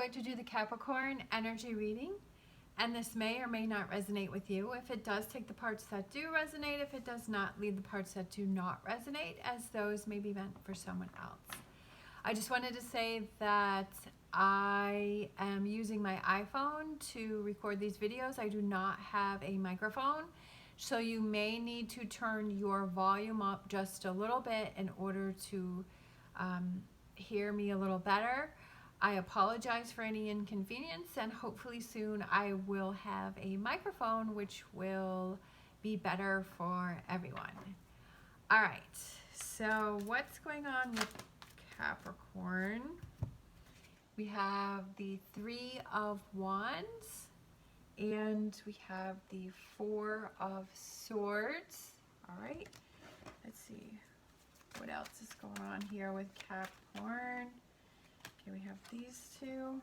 going to do the Capricorn energy reading, and this may or may not resonate with you. If it does, take the parts that do resonate. If it does not, leave the parts that do not resonate, as those may be meant for someone else. I just wanted to say that I am using my iPhone to record these videos. I do not have a microphone, so you may need to turn your volume up just a little bit in order to hear me a little better. I apologize for any inconvenience, and hopefully soon I will have a microphone which will be better for everyone. All right, so what's going on with Capricorn? We have the Three of Wands and we have the Four of Swords. All right, let's see what else is going on here with Capricorn. Okay, we have these two.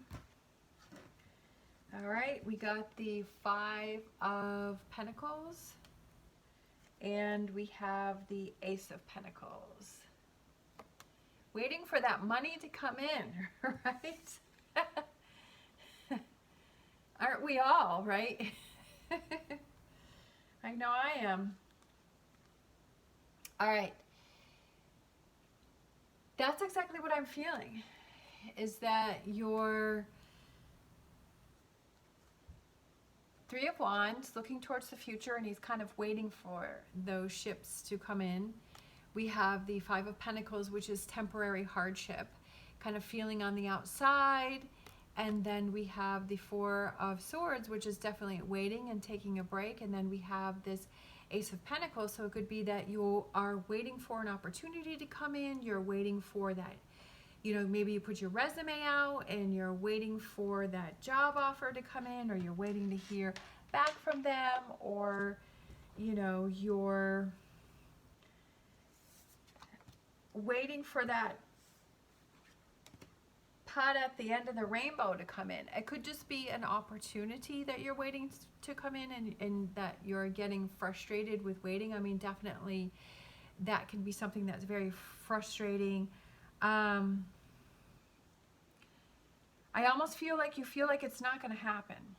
All right, we got the Five of Pentacles and we have the Ace of Pentacles. Waiting for that money to come in, right? Aren't we all, right? I know I am. All right. That's exactly what I'm feeling, is that your Three of Wands looking towards the future, and he's kind of waiting for those ships to come in. We have the Five of Pentacles, which is temporary hardship, kind of feeling on the outside. And then we have the Four of Swords, which is definitely waiting and taking a break. And then we have this Ace of Pentacles. So it could be that you are waiting for an opportunity to come in. You're waiting for that, you know, maybe you put your resume out and you're waiting for that job offer to come in, or you're waiting to hear back from them, or, you know, you're waiting for that pot at the end of the rainbow to come in. It could just be an opportunity that you're waiting to come in, and that you're getting frustrated with waiting. I mean, definitely that can be something that's very frustrating. I almost feel like you feel like it's not going to happen,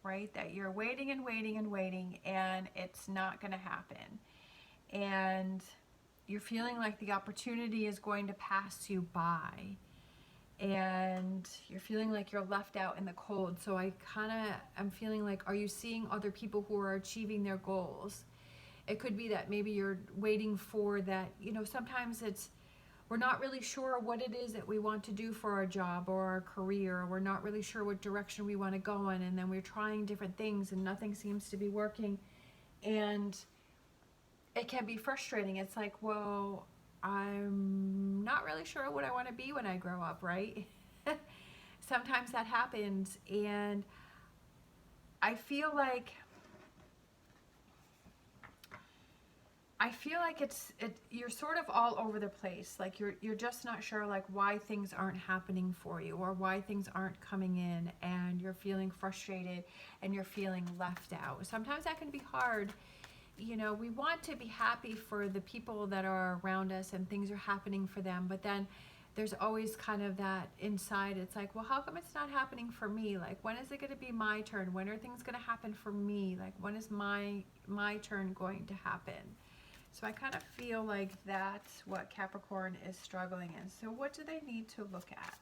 right? That you're waiting and waiting and waiting, and it's not going to happen. And you're feeling like the opportunity is going to pass you by, and you're feeling like you're left out in the cold. So I kind of am feeling like, are you seeing other people who are achieving their goals? It could be that maybe you're waiting for that, you know, sometimes we're not really sure what it is that we want to do for our job or our career. We're not really sure what direction we want to go in, and then we're trying different things and nothing seems to be working. And it can be frustrating. It's like, well, I'm not really sure what I want to be when I grow up, right? Sometimes that happens, and I feel like you're sort of all over the place. Like you're just not sure, like, why things aren't happening for you, or why things aren't coming in, and you're feeling frustrated and you're feeling left out. Sometimes that can be hard. You know, we want to be happy for the people that are around us and things are happening for them, but then there's always kind of that inside, it's like, well, how come it's not happening for me? Like, when is it going to be my turn? When are things going to happen for me? Like, when is my turn going to happen? So I kind of feel like that's what Capricorn is struggling in. So what do they need to look at?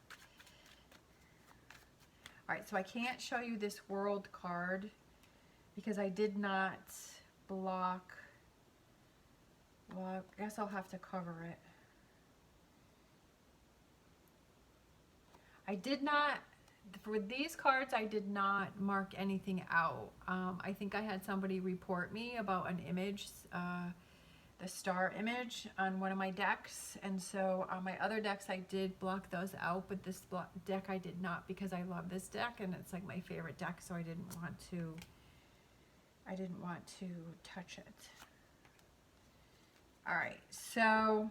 All right, so I can't show you this World card because I did not block. Well, I guess I'll have to cover it. I did not, for these cards, I did not mark anything out. I think I had somebody report me about an image, the star image on one of my decks, and so on my other decks I did block those out, but this deck I did not, because I love this deck and it's like my favorite deck, so I didn't want to touch it. All right, so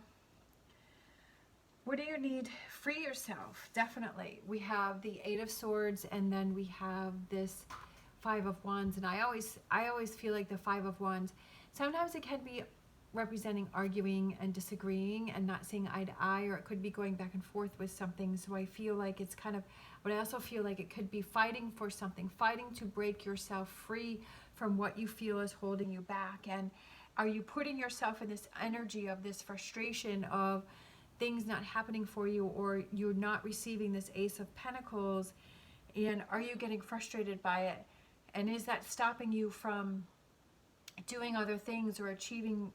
what do you need? Free yourself, definitely. We have the Eight of Swords, and then we have this Five of Wands, and I always feel like the Five of Wands, sometimes it can be representing arguing and disagreeing and not seeing eye to eye, or it could be going back and forth with something. So I feel like it's kind of, but I also feel like it could be fighting for something, fighting to break yourself free from what you feel is holding you back. And are you putting yourself in this energy of this frustration of things not happening for you, or you're not receiving this Ace of Pentacles, and are you getting frustrated by it? And is that stopping you from doing other things or achieving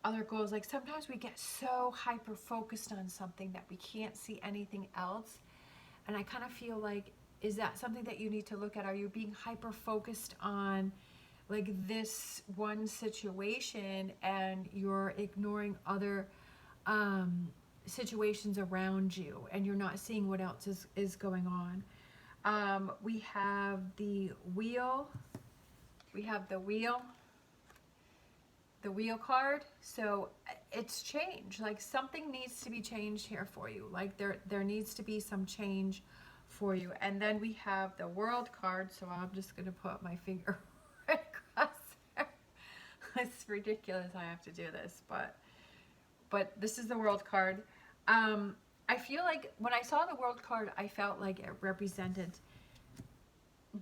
other goals? Like sometimes we get so hyper focused on something that we can't see anything else. And I kind of feel like, is that something that you need to look at? Are you being hyper focused on like this one situation and you're ignoring other situations around you, and you're not seeing what else is going on? We have the wheel. We have the wheel card. So it's change. Like something needs to be changed here for you. Like there needs to be some change for you. And then we have the World card. So I'm just going to put my finger right across there. It's ridiculous I have to do this, but this is the World card. I feel like when I saw the World card, I felt like it represented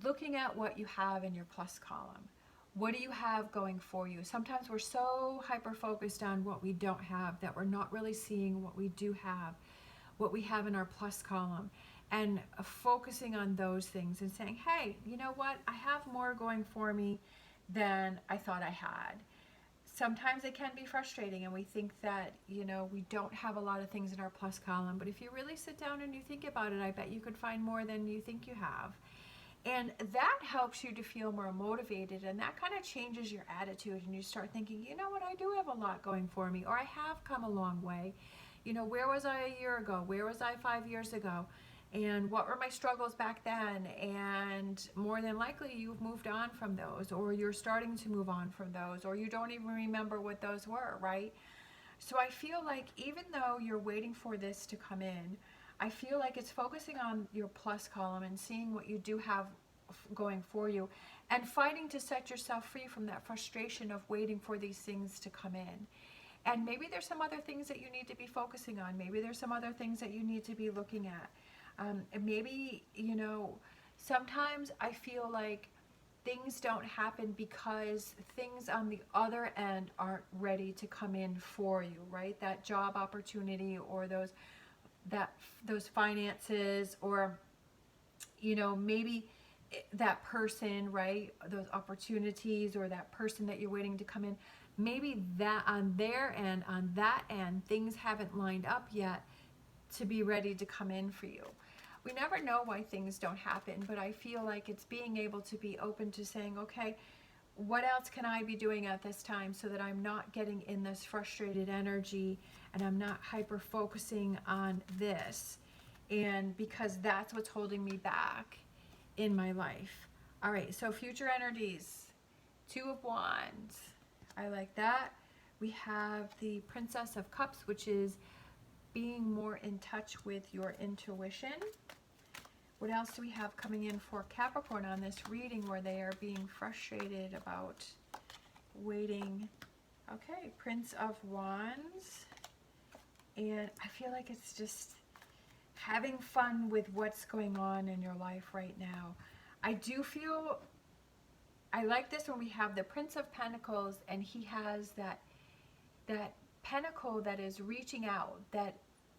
looking at what you have in your plus column. What do you have going for you? Sometimes we're so hyper focused on what we don't have that we're not really seeing what we do have, what we have in our plus column, and focusing on those things and saying, hey, you know what? I have more going for me than I thought I had. Sometimes it can be frustrating and we think that, you know, we don't have a lot of things in our plus column, but if you really sit down and you think about it, I bet you could find more than you think you have. And that helps you to feel more motivated, and that kind of changes your attitude, and you start thinking, you know what, I do have a lot going for me, or I have come a long way. You know, where was I a year ago? Where was I 5 years ago? And what were my struggles back then? And more than likely you've moved on from those, or you're starting to move on from those, or you don't even remember what those were, right? So I feel like even though you're waiting for this to come in, I feel like it's focusing on your plus column and seeing what you do have going for you, and fighting to set yourself free from that frustration of waiting for these things to come in. And maybe there's some other things that you need to be focusing on. Maybe there's some other things that you need to be looking at. And maybe, you know, sometimes I feel like things don't happen because things on the other end aren't ready to come in for you, right? That job opportunity, or those finances, or, you know, maybe that person, right? Those opportunities, or that person that you're waiting to come in. Maybe that on their end, on that end, things haven't lined up yet to be ready to come in for you. We never know why things don't happen, but I feel like it's being able to be open to saying, okay, what else can I be doing at this time so that I'm not getting in this frustrated energy and I'm not hyper focusing on this, and because that's what's holding me back in my life. All right, so future energies, 2 of Wands. I like that. We have the Princess of Cups, which is being more in touch with your intuition. What else do we have coming in for Capricorn on this reading where they are being frustrated about waiting? Okay, Prince of Wands. And I feel like it's just having fun with what's going on in your life right now. I do feel, I like this when we have the Prince of Pentacles, and he has that pentacle that is reaching out, that,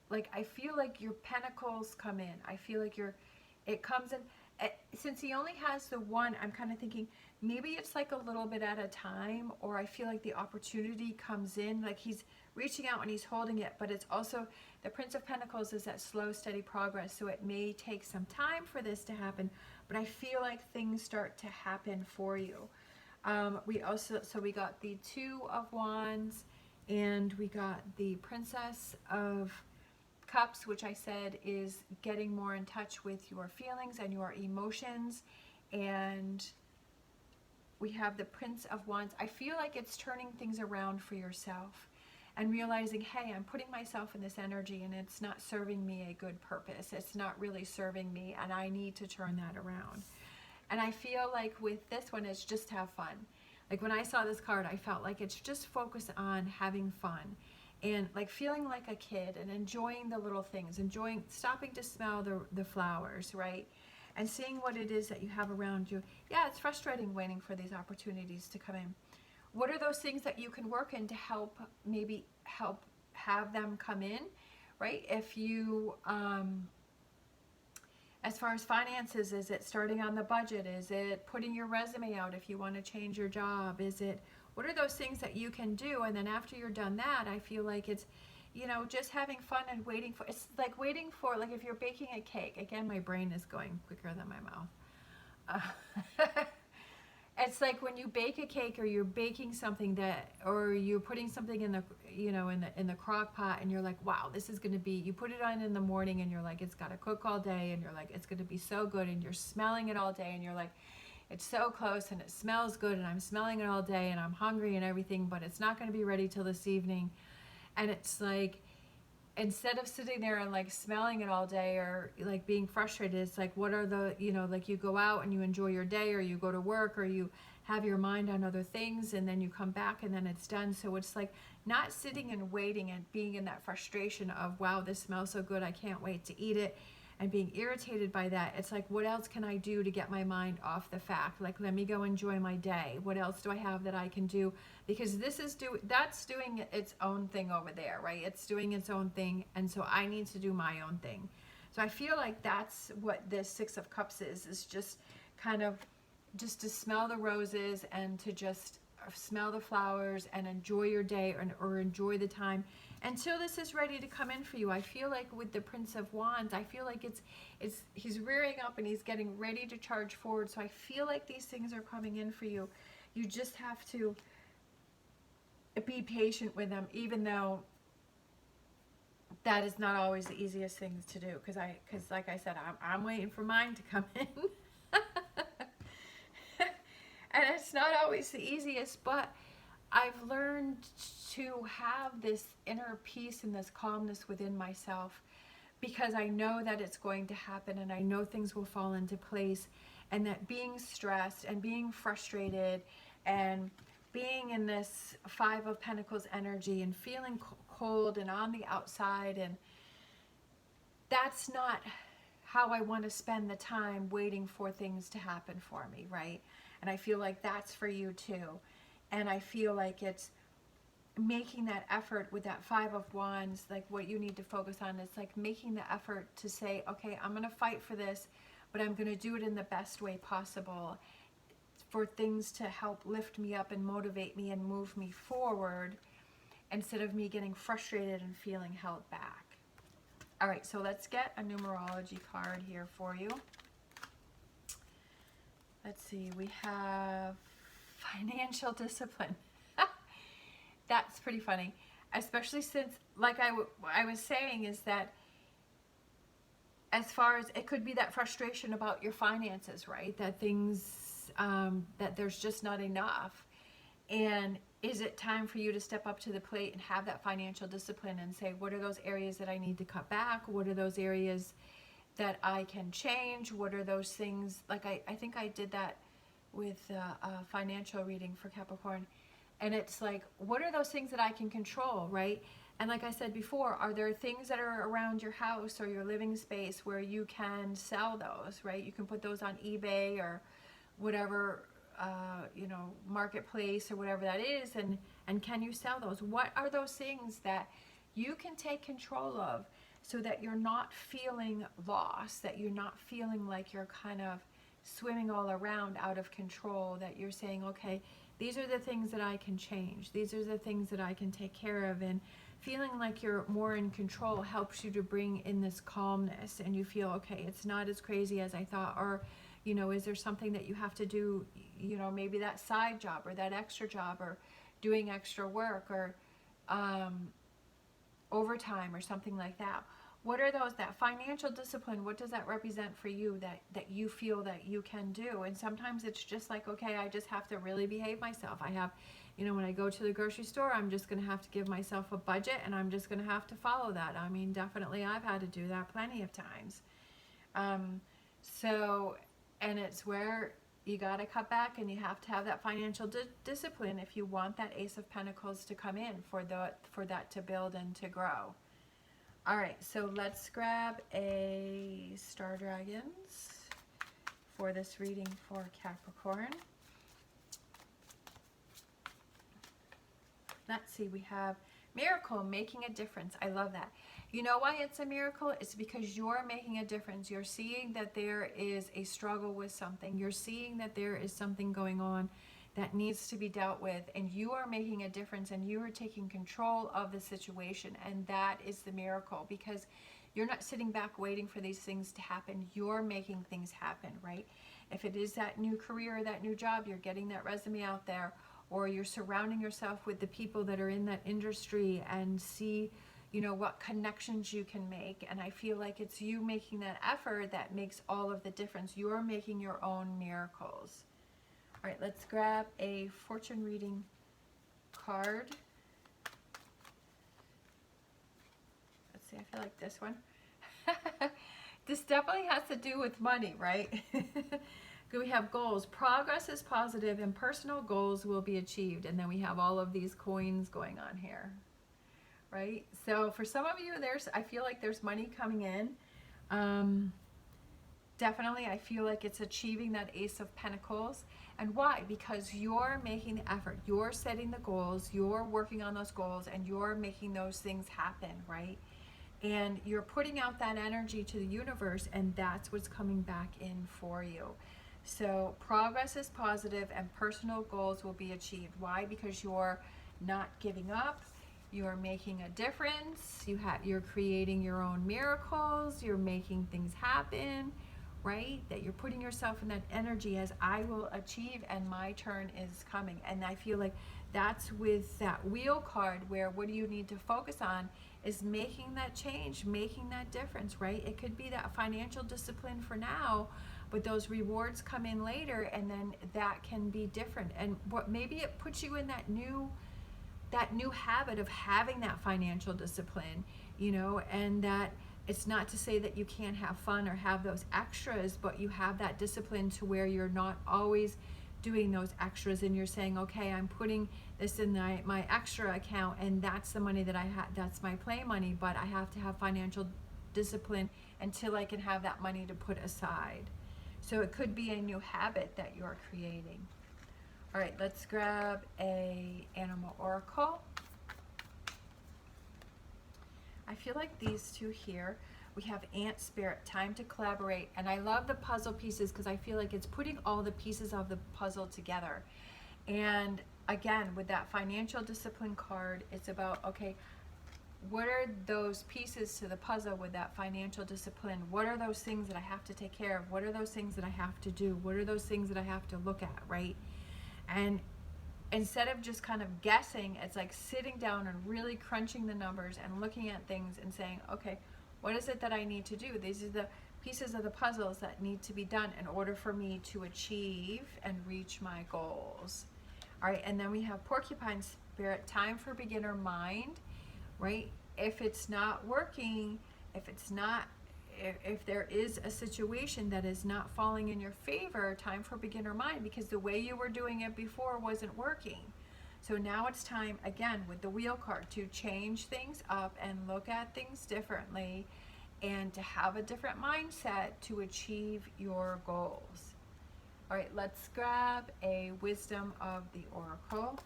like, I feel like your pentacles come in. I feel like it comes in. Since he only has the one, I'm kind of thinking maybe it's like a little bit at a time, or I feel like the opportunity comes in, like he's reaching out and he's holding it, but it's also, the Prince of Pentacles is that slow, steady progress, so it may take some time for this to happen, but I feel like things start to happen for you. We got the 2 of Wands, and we got the Princess of Cups, which I said is getting more in touch with your feelings and your emotions. And we have the Prince of Wands. I feel like it's turning things around for yourself and realizing, hey, I'm putting myself in this energy and it's not serving me a good purpose. It's not really serving me, and I need to turn that around. And I feel like with this one, it's just have fun. Like when I saw this card, I felt like it's just focus on having fun and like feeling like a kid and enjoying the little things, stopping to smell the flowers, right? And seeing what it is that you have around you. Yeah, it's frustrating waiting for these opportunities to come in. What are those things that you can work in to maybe help have them come in, right? If you, as far as finances, is it starting on the budget? Is it putting your resume out if you want to change your job? What are those things that you can do? And then after you're done that, I feel like it's, just having fun and it's like waiting for, like if you're baking a cake, again, my brain is going quicker than my mouth. It's like when you bake a cake or you're baking something or you're putting something in the, in the crock pot and you're like, wow, this is going to be, you put it on in the morning and you're like, it's got to cook all day and you're like, it's going to be so good and you're smelling it all day and you're like, it's so close and it smells good and I'm smelling it all day and I'm hungry and everything, but it's not going to be ready till this evening. And it's like, instead of sitting there and like smelling it all day or like being frustrated, it's like, what are the, like you go out and you enjoy your day or you go to work or you have your mind on other things and then you come back and then it's done. So it's like not sitting and waiting and being in that frustration of, wow, this smells so good, I can't wait to eat it, and being irritated by that. It's like, what else can I do to get my mind off the fact? Like, let me go enjoy my day. What else do I have that I can do? Because that's doing its own thing over there, right? It's doing its own thing, and so I need to do my own thing. So I feel like that's what this Six of Cups is just kind of just to smell the roses and to just smell the flowers and enjoy your day or enjoy the time until this is ready to come in for you. I feel like with the Prince of Wands, I feel like he's rearing up and he's getting ready to charge forward. So I feel like these things are coming in for you. You just have to be patient with them, even though that is not always the easiest things to do. Because like I said, I'm waiting for mine to come in. And it's not always the easiest, but I've learned to have this inner peace and this calmness within myself because I know that it's going to happen and I know things will fall into place, and that being stressed and being frustrated and being in this Five of Pentacles energy and feeling cold and on the outside, and that's not how I want to spend the time waiting for things to happen for me, right? And I feel like that's for you too. And I feel like it's making that effort with that Five of Wands, like what you need to focus on is like making the effort to say, okay, I'm going to fight for this, but I'm going to do it in the best way possible for things to help lift me up and motivate me and move me forward instead of me getting frustrated and feeling held back. All right, so let's get a numerology card here for you. Let's see, we have financial discipline. That's pretty funny, especially since, like I was saying, is that as far as it could be that frustration about your finances, right? That things, that there's just not enough. And is it time for you to step up to the plate and have that financial discipline and say, what are those areas that I need to cut back? What are those areas that I can change? What are those things, like I think I did that with a financial reading for Capricorn. And it's like, what are those things that I can control, right? And like I said before, are there things that are around your house or your living space where you can sell those, right? You can put those on eBay or whatever, marketplace or whatever that is, and can you sell those? What are those things that you can take control of so that you're not feeling lost, that you're not feeling like you're kind of swimming all around out of control, that you're saying, okay, these are the things that I can change. These are the things that I can take care of. And feeling like you're more in control helps you to bring in this calmness and you feel, okay, it's not as crazy as I thought. Or, is there something that you have to do, maybe that side job or that extra job or doing extra work or overtime or something like that. What are those, that financial discipline, what does that represent for you that you feel that you can do? And sometimes it's just like, okay, I just have to really behave myself. I have, when I go to the grocery store, I'm just going to have to give myself a budget and I'm just going to have to follow that. I mean, definitely I've had to do that plenty of times. And it's where You got to cut back, and you have to have that financial discipline if you want that Ace of Pentacles to come in for that to build and to grow. All right, so let's grab a Star Dragons for this reading for Capricorn. Let's see, we have miracle, making a difference. I love that. You know why it's a miracle? It's because you're making a difference. You're seeing that there is a struggle with something. You're seeing that there is something going on that needs to be dealt with, and you are making a difference, and you are taking control of the situation, and that is the miracle, because you're not sitting back waiting for these things to happen. You're making things happen, right? If it is that new career or that new job, you're getting that resume out there, or you're surrounding yourself with the people that are in that industry and see, you know, what connections you can make. And I feel like it's you making that effort that makes all of the difference. You're making your own miracles. All right, let's grab a fortune reading card. Let's see, I feel like this one. This definitely has to do with money, right? We have goals. Progress is positive and personal goals will be achieved. And then we have all of these coins going on here, right? So for some of you, I feel like there's money coming in. Definitely, I feel like it's achieving that Ace of Pentacles. And why? Because you're making the effort. You're setting the goals. You're working on those goals, and you're making those things happen, right? And you're putting out that energy to the universe, and that's what's coming back in for you. So progress is positive and personal goals will be achieved. Why? Because you're not giving up. You're making a difference. You're creating your own miracles. You're making things happen, right? That you're putting yourself in that energy as I will achieve and my turn is coming. And I feel like that's with that wheel card, where what do you need to focus on is making that change, making that difference, right? It could be that financial discipline for now, but those rewards come in later, and then that can be different. And maybe it puts you in that new habit of having that financial discipline, you know, and that it's not to say that you can't have fun or have those extras, but you have that discipline to where you're not always doing those extras, and you're saying, okay, I'm putting this in my extra account, and that's the money that I have, that's my play money, but I have to have financial discipline until I can have that money to put aside. So it could be a new habit that you're creating. All right, let's grab a animal oracle. I feel like these two here, we have Ant Spirit, time to collaborate. And I love the puzzle pieces because I feel like it's putting all the pieces of the puzzle together. And again, with that financial discipline card, it's about, okay, what are those pieces to the puzzle with that financial discipline? What are those things that I have to take care of? What are those things that I have to do? What are those things that I have to look at, right? And instead of just kind of guessing, it's like sitting down and really crunching the numbers and looking at things and saying, okay, what is it that I need to do? These are the pieces of the puzzles that need to be done in order for me to achieve and reach my goals. All right, and then we have Porcupine Spirit, time for beginner mind, right? If it's not working, if there is a situation that is not falling in your favor, time for beginner mind, because the way you were doing it before wasn't working. So now it's time, again, with the wheel card, to change things up and look at things differently and to have a different mindset to achieve your goals. All right, let's grab a wisdom of the oracle.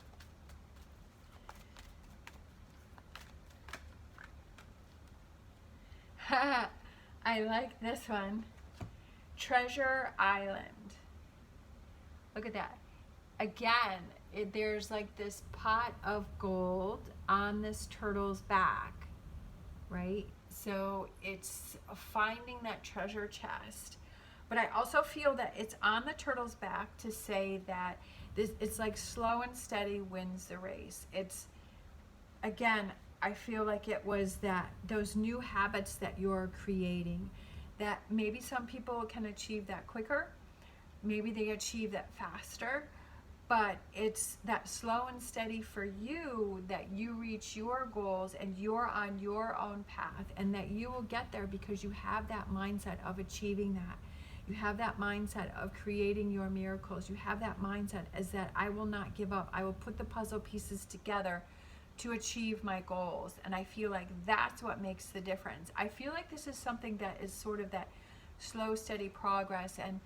I like this one. Treasure Island. Look at that. Again, there's like this pot of gold on this turtle's back, right? So it's finding that treasure chest. But I also feel that it's on the turtle's back to say that it's like slow and steady wins the race. It's, again, I feel like it was those new habits that you're creating, that maybe some people can achieve that quicker, maybe they achieve that faster, but it's that slow and steady for you, that you reach your goals and you're on your own path, and that you will get there because you have that mindset of achieving that. You have that mindset of creating your miracles. You have that mindset as that I will not give up. I will put the puzzle pieces together to achieve my goals. And I feel like that's what makes the difference. I feel like this is something that is sort of that slow, steady progress. And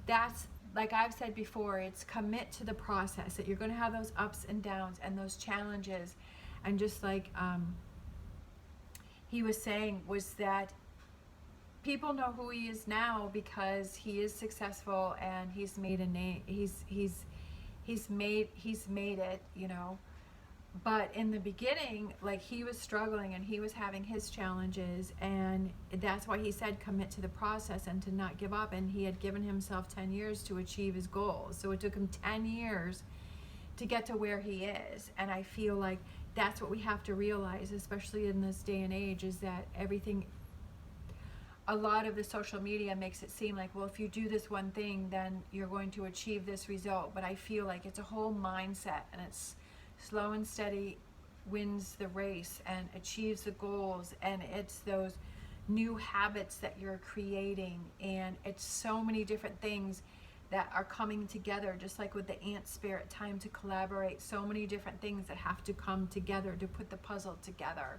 that's, like I've said before, it's commit to the process, that you're going to have those ups and downs and those challenges. And just like he was saying, was that people know who he is now because he is successful and he's made a name. He's made it, you know. But in the beginning, like, he was struggling and he was having his challenges, and that's why he said commit to the process and to not give up. And he had given himself 10 years to achieve his goals. So it took him 10 years to get to where he is. And I feel like that's what we have to realize, especially in this day and age, is that everything, a lot of the social media makes it seem like, well, if you do this one thing, then you're going to achieve this result. But I feel like it's a whole mindset, and it's slow and steady wins the race and achieves the goals. And it's those new habits that you're creating, and it's so many different things that are coming together, just like with the ant spirit, time to collaborate. So many different things that have to come together to put the puzzle together,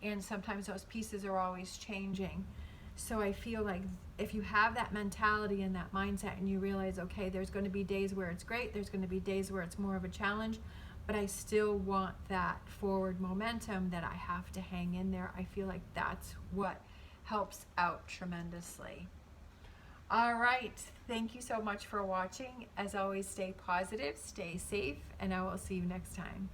and sometimes those pieces are always changing. So I feel like if you have that mentality and that mindset, and you realize, okay, there's going to be days where it's great, there's going to be days where it's more of a challenge, but I still want that forward momentum, that I have to hang in there. I feel like that's what helps out tremendously. All right, thank you so much for watching. As always, stay positive, stay safe, and I will see you next time.